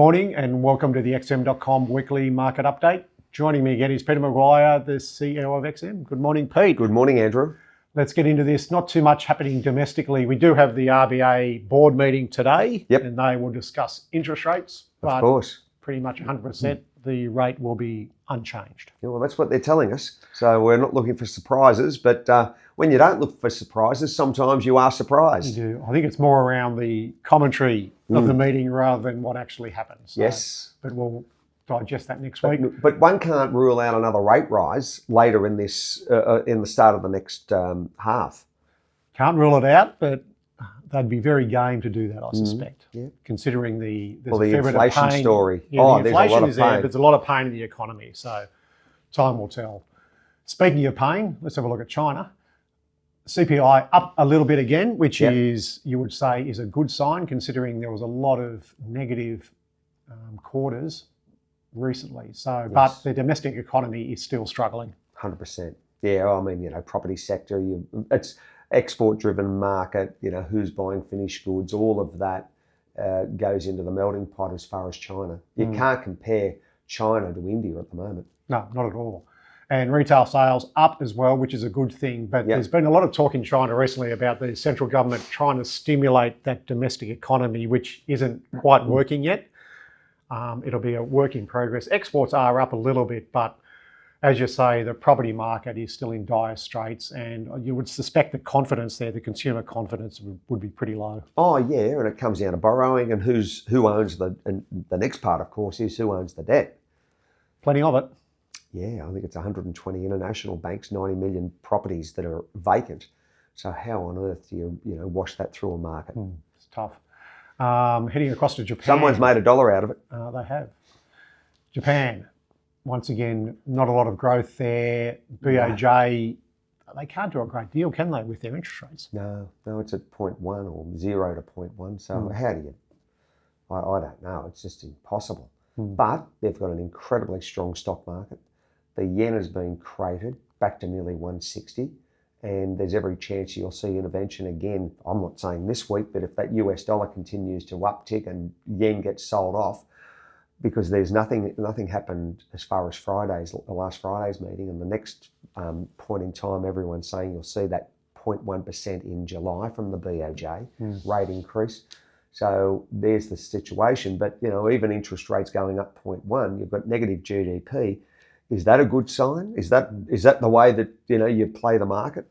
morning and welcome to the XM.com weekly market update. Joining me again is Peter McGuire, the CEO of XM. Good morning, Pete. Good morning, Andrew. Let's get into this. Not too much happening domestically. We do have the RBA board meeting today, and they will discuss interest rates. Of course. Pretty much 100%, the rate will be unchanged. Yeah, well, that's what they're telling us. So we're not looking for surprises, but when you don't look for surprises, sometimes you are surprised. You do. I think it's more around the commentary of the meeting rather than what actually happens. Yes. But we'll digest that next week. But one can't rule out another rate rise later in this, in the start of the next half. Can't rule it out, but they'd be very game to do that, I suspect. Yeah. Considering the inflation story. Yeah, the inflation there's a lot of is there, pain. but there's a lot of pain in the economy. So time will tell. Speaking of pain, let's have a look at China. CPI up a little bit again, which is, you would say, is a good sign considering there was a lot of negative quarters recently. So, but the domestic economy is still struggling. 100%. Yeah, I mean, property sector, it's export-driven market, who's buying finished goods, all of that goes into the melting pot as far as China. You can't compare China to India at the moment. No, not at all. And retail sales up as well, which is a good thing. But there's been a lot of talk in China recently about the central government trying to stimulate that domestic economy, which isn't quite working yet. It'll be a work in progress. Exports are up a little bit, but as you say, the property market is still in dire straits, and you would suspect the confidence there, the consumer confidence would be pretty low. Oh yeah, and it comes down to borrowing and who owns and the next part, of course, is who owns the debt. Plenty of it. Yeah, I think it's 120 international banks, 90 million properties that are vacant. So how on earth do you wash that through a market? It's tough. Heading across to Japan. Someone's made $1 out of it. They have. Japan, once again, not a lot of growth there. BOJ, they can't do a great deal, can they, with their interest rates? No, it's at 0.1 or 0 to 0.1. So how do you? I don't know. It's just impossible. But they've got an incredibly strong stock market. The yen has been cratered back to nearly 160, and there's every chance you'll see intervention again. I'm not saying this week, but if that US dollar continues to uptick and yen gets sold off, because there's nothing happened as far as the last Friday's meeting, and the next point in time, everyone's saying you'll see that 0.1% in July from the BOJ rate increase. So there's the situation. But even interest rates going up 0.1, you've got negative GDP. Is that a good sign? Is that the way that you play the market?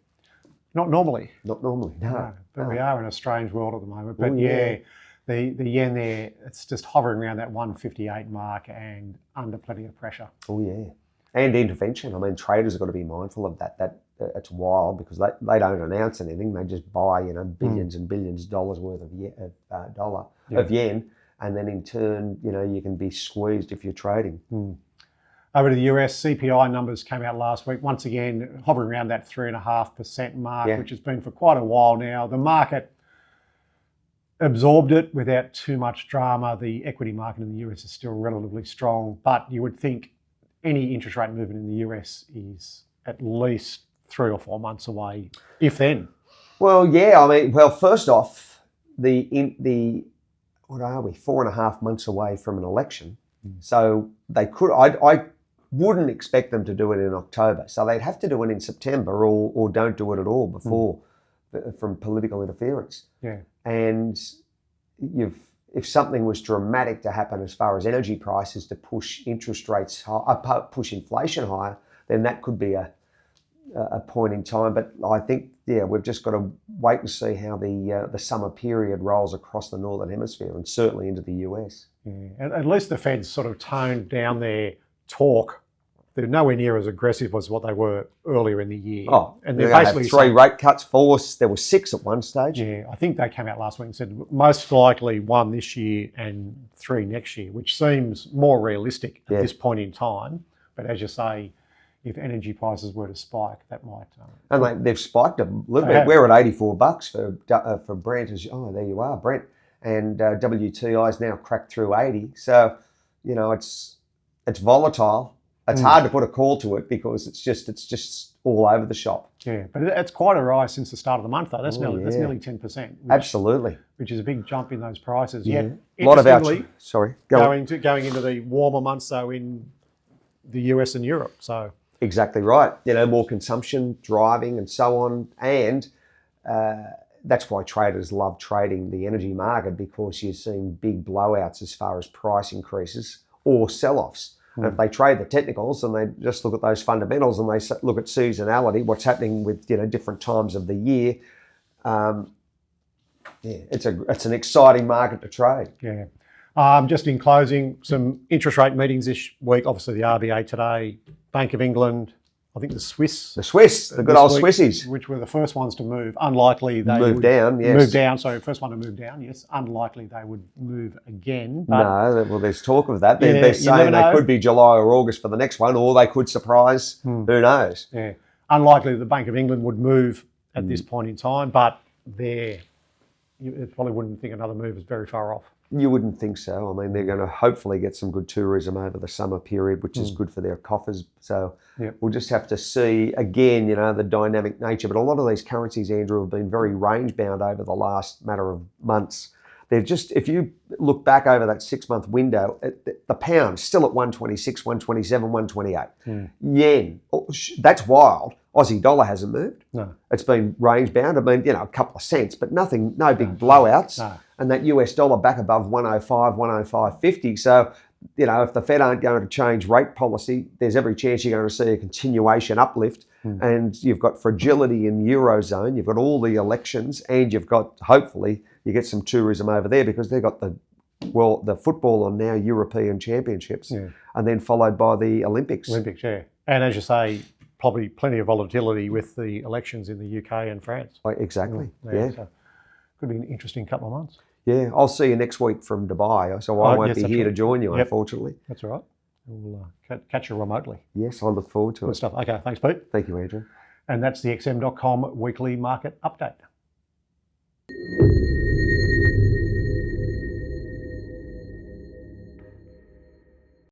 Not normally. Not normally, no. But we are in a strange world at the moment. But the yen there, it's just hovering around that 158 mark and under plenty of pressure. Oh yeah, and intervention. I mean, traders have got to be mindful of that. It's wild because they don't announce anything. They just buy billions and billions of dollars worth of yen, and then in turn, you can be squeezed if you're trading. Over to the US, CPI numbers came out last week. Once again, hovering around that 3.5% mark, which has been for quite a while now. The market absorbed it without too much drama. The equity market in the US is still relatively strong, but you would think any interest rate movement in the US is at least 3 or 4 months away, if then. Well, yeah. I mean, first off, what are we? 4.5 months away from an election, so they could. I wouldn't expect them to do it in October, so they'd have to do it in September, or don't do it at all before, from political interference. Yeah. And if something was dramatic to happen as far as energy prices to push interest rates high, push inflation higher, then that could be a point in time. But I think, we've just got to wait and see how the summer period rolls across the Northern Hemisphere and certainly into the US. Yeah. At least the Fed's sort of toned down their talk. They're nowhere near as aggressive as what they were earlier in the year. Oh, and they're basically 3 rate cuts, 4. There were 6 at one stage. Yeah, I think they came out last week and said most likely 1 this year and 3 next year, which seems more realistic at this point in time. But as you say, if energy prices were to spike, that might. And they've spiked a little bit. We're at $84 for Brent. There you are, Brent. And WTI's now cracked through 80. So, it's volatile. It's hard to put a call to it because it's just all over the shop. Yeah, but it's quite a rise since the start of the month, though. That's nearly 10%. Absolutely. Which is a big jump in those prices. Yeah. Yet, A lot of going into the warmer months, though, in the US and Europe. So exactly right. More consumption, driving, and so on, and that's why traders love trading the energy market, because you're seeing big blowouts as far as price increases or sell-offs. And if they trade the technicals and they just look at those fundamentals and they look at seasonality, what's happening with different times of the year, it's an exciting market to trade. Yeah. Just in closing, some interest rate meetings this week. Obviously, the RBA today, Bank of England. I think the good old Swissies, which were the first ones to move. Unlikely they move would down. Yes, move down. So first one to move down. Yes, unlikely they would move again. But no, well, there's talk of that. They're saying they could be July or August for the next one, or they could surprise. Who knows? Yeah, unlikely the Bank of England would move at this point in time, but you probably wouldn't think another move is very far off. You wouldn't think so. I mean, they're going to hopefully get some good tourism over the summer period, which is good for their coffers. So we'll just have to see, again, the dynamic nature. But a lot of these currencies, Andrew, have been very range-bound over the last matter of months. They're just, if you look back over that 6-month window, the pound's still at 126, 127, 128. Yen, that's wild. Aussie dollar hasn't moved. No. It's been range-bound. I mean, a couple of cents, but nothing, no big blowouts. No. And that US dollar back above 105, 105.50. So, if the Fed aren't going to change rate policy, there's every chance you're going to see a continuation uplift. And you've got fragility in the Eurozone, you've got all the elections, and you've got, hopefully, you get some tourism over there because they've got the football on now, European Championships, and then followed by the Olympics. Yeah. And as you say, probably plenty of volatility with the elections in the UK and France. Exactly, So could be an interesting couple of months. Yeah, I'll see you next week from Dubai, so I won't be here to join you, unfortunately. That's all right. We'll catch you remotely. Yes, I look forward to it. Good stuff. Okay, thanks, Pete. Thank you, Andrew. And that's the XM.com weekly market update.